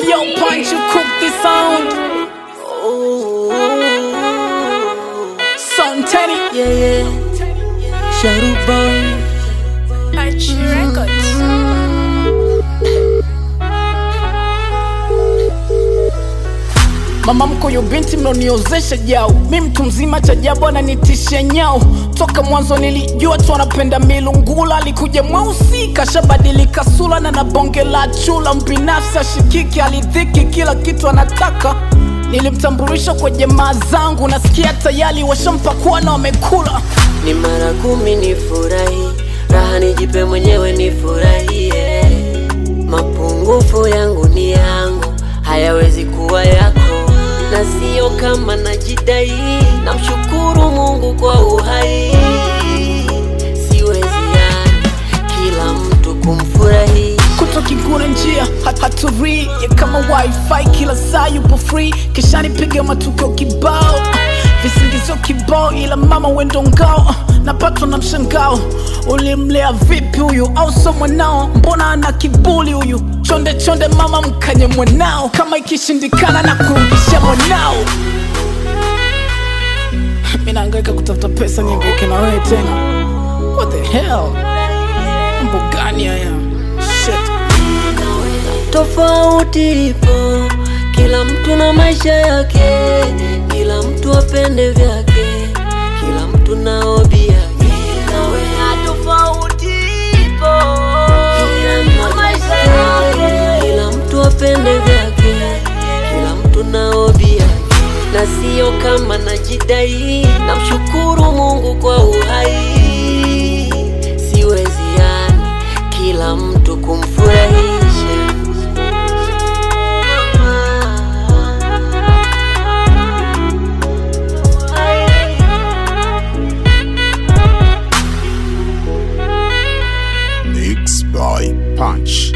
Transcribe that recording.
Yo, Punch, you cook this sound. Sound Teddy. Yeah. Sharu Boy. Punch Records. Mama mko binti mnoniozesha jao. Mi mtu mzima cha ajabu ananitisha nyao. Toka mwanzo nilijua tu anapenda milungula. Alikuja mweusi kashabadilika sura na nabonge la chula. Mbinafsi ashikiki alidhiki kila kitu anataka. Nilimtambulisha kwa jamaa zangu. Nasikia tayari washampakua na wamekula. Ni mara 10 nifurahi, raha nijipe mwenyewe nifurahie. Mapungufu yangu ni yangu, hayawezi kuwa yako. Na sio kama najidai, namshukuru Mungu kwa uhai. Siwezi yani kila mtu kumfurahi. Kutoki kuna njia haturi kama wifi, kila saa yupo free. Kisha nipiga matukio kibao, visingizio kibao, ila mama wendo ngao. Napatwa na mshangao, ulimlea vipi huyu? Au so mwanao, mbona ana kibuli huyu? Chonde chonde mama mkanye mwanao, kama ikishindikana na kurudisha mwanao. Mina hangaika kutafuta pesa nihangaike na wewe tena. What the hell? Mambo gani haya? Shit. Tofauti ipo, kila mtu na maisha yake, kila mtu apende vyake, kila mtu na hobi yake. Tofauti ipo, kila mtu na maisha yake, kila mtu apende vyake, kila mtu na hobi yake. Na sio kama najidai, namshukuru Mungu kwa uhai. Siwezi yani kila mtu kumfurahisha. Mixed by Punch.